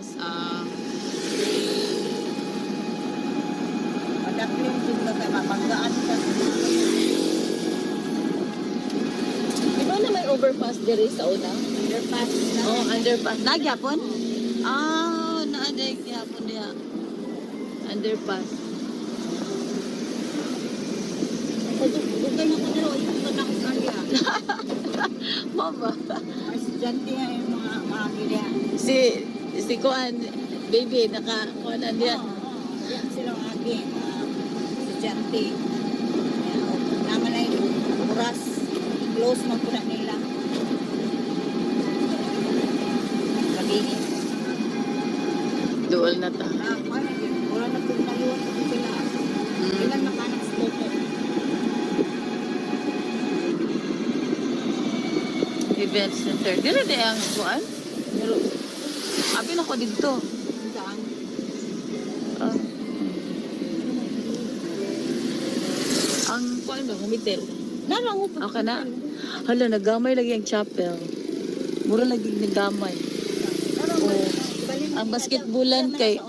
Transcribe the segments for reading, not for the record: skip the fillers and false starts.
underpass. Madakling din ka kay mapanggaan ka. Di ba na may overpass diri sa una? Underpass na. Oh, underpass. Nagyapon? Nagyapon diya. Underpass. Dugay na ko dito, ikot na ko kanya. Mama. Mga estudyante nga yung mga kilya. Si Kuan, baby, naka-kuanan diya. Yan sila mga aking estudyante. Naman na yung oras. Close man po na nila. Kabini. Duol na ta. Wala na po naliwan po sila. Ilan makanak sa toto. Event center. Dili di ang Kuan? Pero, abi na ko dito. Saan? Ang Kuan ba? Humitel. Narang po. Okay na. Hala, nagamay lagi ang chapel. Mura lagi nagamay. Ang basketballan kay-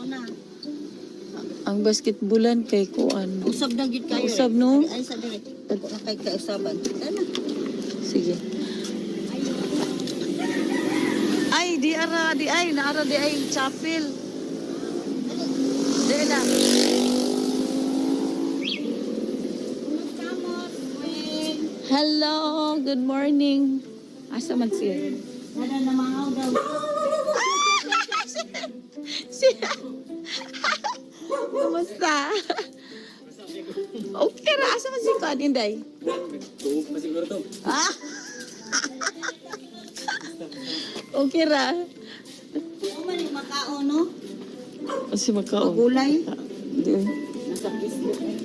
Ang basketballan kay Kuan. Usab na gid kayo. Usab, no? Ay sa dire. Ako na kay kausaban. Ano? Sige. Ay, di ay, naara di ay chapel. Di na. Hello, good morning. Asa man siya? Wala na mahaw daw. Siya. Kumusta? Okay ra, asa man si Kuan, Inday? Tuog pa siguro to. Ah? Okay ra. Ano man yung makao, no? Kasi magkaon. Magulay. Di. Nasa Facebook eh.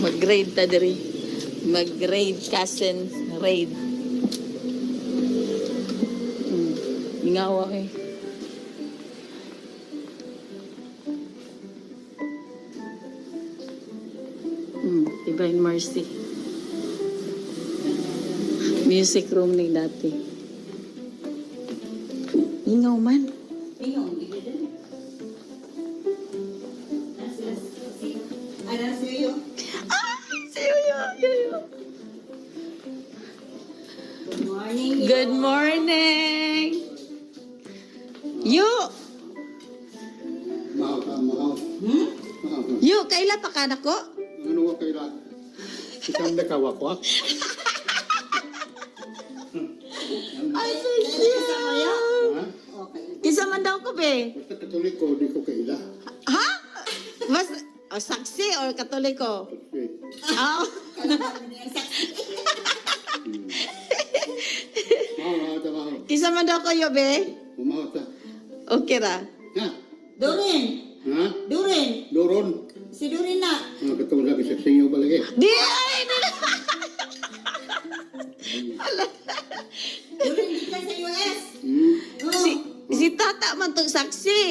Mag-grade ta diri. Mag-grade cousin raid. Ingawa eh. Divine Mercy. Music room ni dati. Ingaw man. Iyong, hindi din. Ay, nasa iyo. Siyo yo. Good morning. Good morning. You. Mahal. Hmm? Mahal. You, kaila pa ka nako? Ano ka kaila? Isang dekawa ko. Ay, so Kasama ya? Ha? Okay. Kisa man daw ko be. Basta katolik ko, di ko kaila. Ha? Mas saksi or katoliko? Okay. Ah. Mahal, mahal. Kisa man daw kayo be? Mahal ta. Okay ra. Ha? Durin. Ha? Durin. Doron. Si Durin na. Katulad lagi sa sinyo ba lagi? Di ay di. Durin, di ka sa US. Hmm? Oh. Si tata man tong saksi.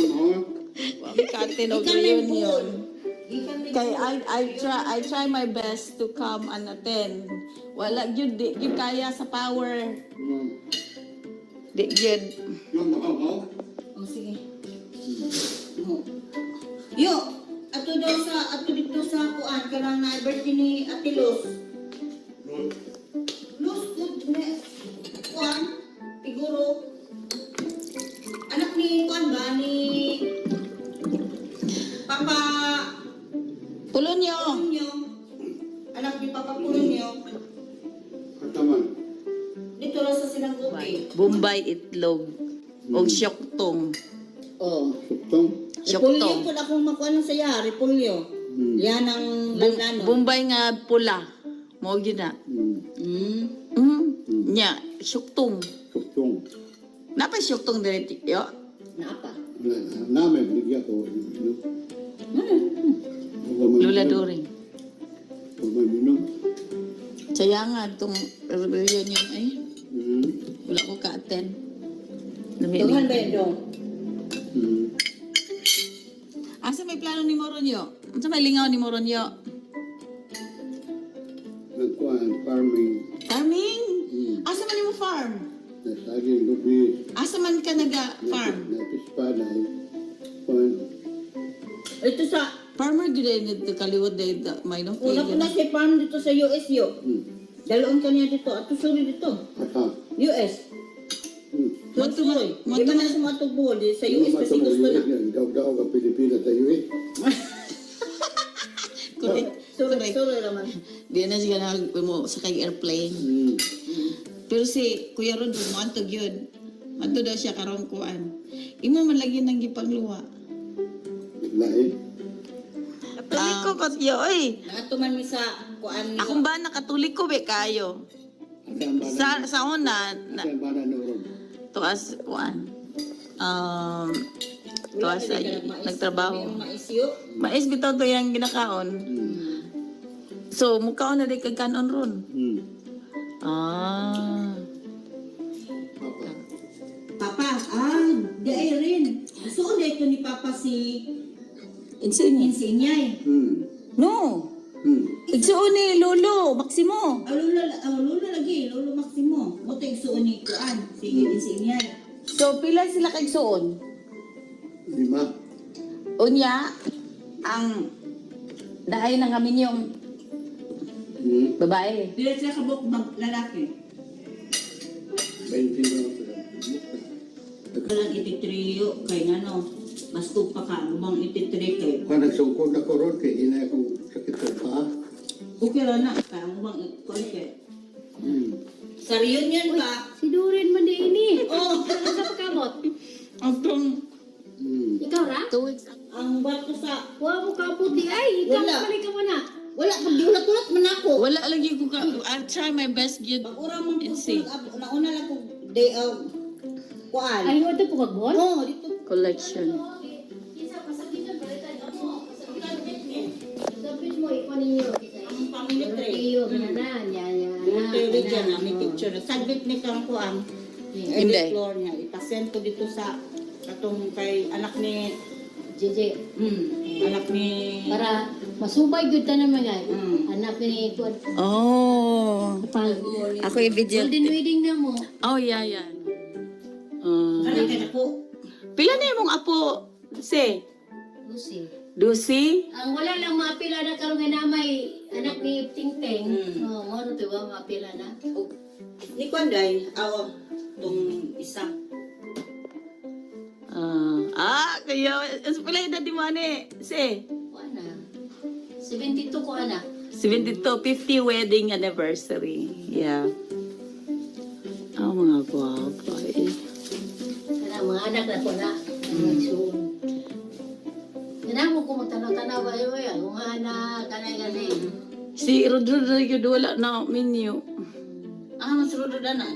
Mahal. Wami katin og Ikan may yun. pool. Ikan may Kay pool. I try my best to come and attend. Wala gyud di gyud kaya sa power. Di gyud. Yung mahal. Oh, sige. Oh. Yo, ato dito sa kuan kanang na birthday ni Ate Luz. Luz good ne. Kuan siguro anak ni kuan ba ni Papa Pulonyo. Pulonyo. Anak ni Papa Pulonyo. Kataman. Dito ra sa silang gubi. Bombay itlog. Og syoktong. Oh. Suktong. Repulyo Syoktong. po akong makuha sa iya, repulyo. Yan ang langgano. Bombay nga pula. Mo gyud na. Nya, syoktong. Suktong. Napay syoktong diri yo. Naapa? Namin, bigyan ko. Lula Doring. Huwag may minum. Sayangan tong rebellion yun ay. Wala ko ka-attend. Tuhan ba yun dong? Asa may plano ni Moronyo? Asa may lingaw ni Moronyo? Nagkuhan, farming. Farming? Saging lubi. Asa man ka naga-farm? Napispanay. Kung Ito sa, Farmer gid dito kaliwat dahil may no. una po na si farm dito sa US yo. Dalawang kanya dito, ato sorry dito. aha. US. Mato Sorry. Di ba na sa mga tugbo sa US kasi gusto na. Daw-daw ka Pilipinas sa iyo eh. Correct. Sorry naman. Di na siya na mo sa kay airplane. Hmm. Pero si Kuya Rod, muantog yun. Manto daw siya karong kuan. Imo man lagi nang gipangluwa. Lain. Katulik ko katyo, oy. Ato man mi sa kuan. Akong ba nakatulik ko be kayo. Sa una, Saan ba na noon? tuas kuan. Tuas ay nagtrabaho. Maisyo. Mais bitaw to yung ginakaon. So, mukhaon na di kagkanon ron. Ah. Papa. Papa, di ay rin. Gusto ko dito ni Papa si Insinya. Insinyay. No. Igsuon ni Lolo, Maximo. Lolo lagi, Lolo Maximo. Mo tay gusto ni kuan si Insinyay. So, pila sila kay igsuon? 5. Unya, ang daay ng amin yung babae. Dili sila kabok mag lalaki. 20 na. Kalang ititriyo kay ngano. Basto pa ka, lumang ititriyo kay. Kung nagsungkod ako ron, kaya ina akong sakit sa paa. Okay ra na, kaya lumang ititriyo kay. Sa reunion pa. Si Durin man di ini. Oh, Ano sa pagkamot? Atong Ikaw ra? 2 weeks. ang barko sa Wa mo kapot di ay. Ikaw Wala. balik ka mo na. wala pag diulat-ulat man ako. Wala lagi ko ka. I'll try my best yun. Pag ura man po Let's see. nauna lang ko day of kuan. Ay, mo ito po kagbon? Oh, dito. Collection. Kinsa pasakitan balikan ako. Sabi mo iko ninyo. Ang family tray. Iyo gananan. Yan. Ito dyan na may picture. Sagbit ni kang kuan. Hindi. Hindi. Floor niya. Ipasend ko dito sa katong kay anak ni JJ. anak ni Para masubay gud ta naman nga. Mm. Anak ni ito. Oh. Pag Ako yung video. golden wedding na mo. Oh, yeah, yeah. anak kay ako. Pila na yung apo? Si? Lucy. Lucy? Ang wala lang maapila na karon nga namay anak ni Tingting. Oh, mo to ba maapila na? Ni Kwanday, tong isa. Kaya, pila yung dati mo, ane? Si? Ana. 72 ko anak. 72, 50 wedding anniversary. Yeah. Mga guwapa eh. Kana mga anak na ko na. Nagsuon. Kana mo ko magtanaw-tanaw ayo ya, kung anak kanay gani. Si Rodrigo yun wala na menu. Mas rudo na.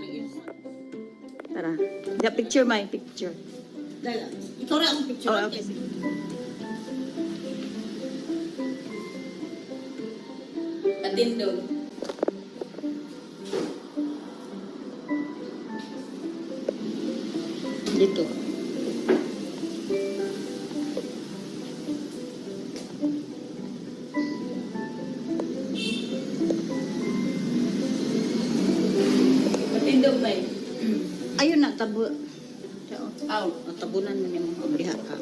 Tara. The picture, my picture. Dala. Ikaw ra ang picture. Oh, okay. Patindog. Dito. Patindog ba yun? Ayun na, tabo. Aw. Tabunan mo yung mga diha ka.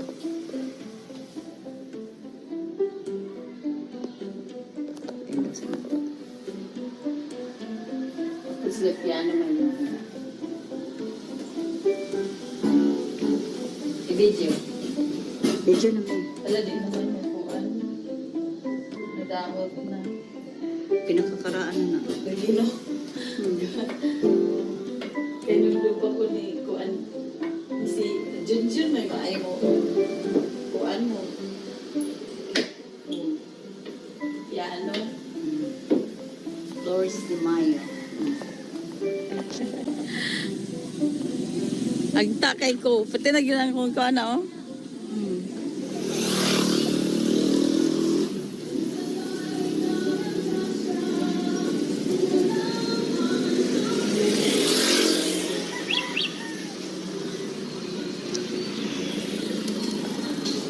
Patindog sa ito. Tapos the piano man yun. I-video. Medyo naman. Wala din naman yung kuwan. Nadamot na. Pinakakaraan na. Pwede no? Pinulog ako ni kuwan. Si Junjun may maay mo. Kuwan mo. Piano. Flores de Mayo. Ang takay ko. Pati na ginang kong kuwan na oh.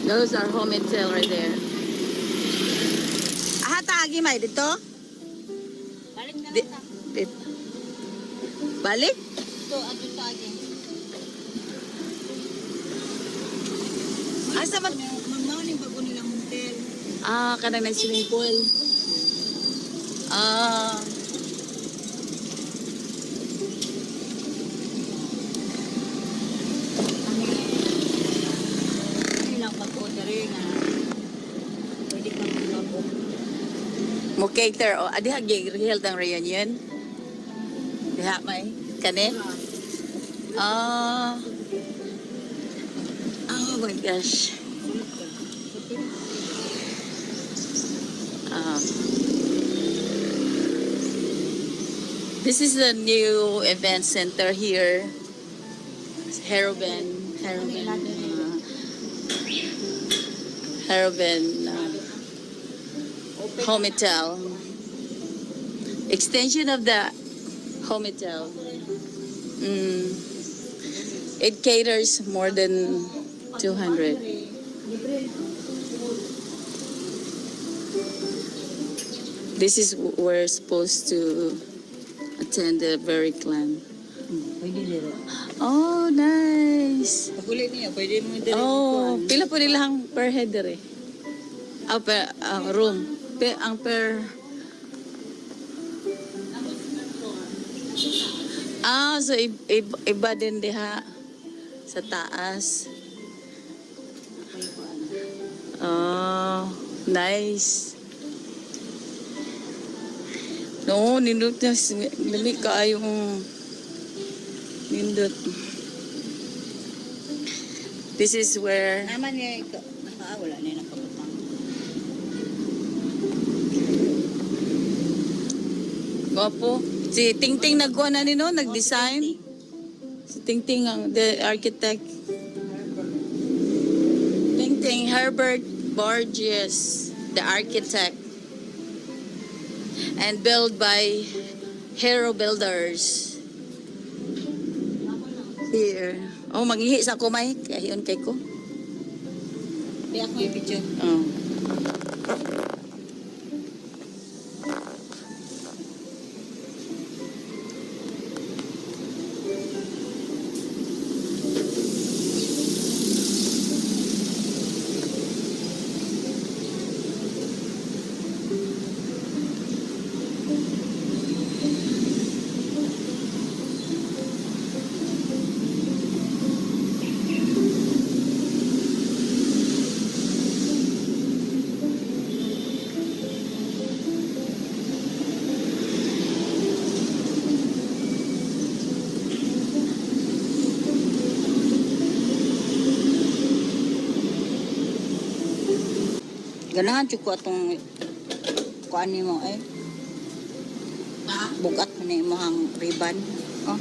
Those are homemade sale right there. Tagi may dito? Balik na Di- lang. Balik? Ito, ato tagi. Asa man? Magmauning bago nilang hotel. Ah, kanang nag swimming pool. Ah. Ano lang pag-order nga. Pwede kang mag-labo. Mo cater o adi hagi held ang reunion. Diha may kani? Ah. Oh my gosh. This is the new event center here. Heroben Homitel. Extension of the Homitel. It caters more than 200. This is we're supposed to attend the very clan. Pwede dito. Oh, nice. Pag-ulit niya, pwede mo dito. Oh, pila po nilang per head dere? Per room. Ang per so iba din diha sa taas. Oh, nice. No, nindot na dali kaayong nindot. This is where Naman niya, wala na yung nakapagpang. Gwapo. Si Tingting nagkuha na nino, nag-design. Si Tingting ang the architect. Tingting Herbert Borges, the architect. And built by Hero Builders. Here. Oh, maghihi sa kumay. Kahiyon kay ko. Di ako yung video. Oh. Ganahan ko atong kuan nimo eh. Bugat man ni imong ribbon. Oh.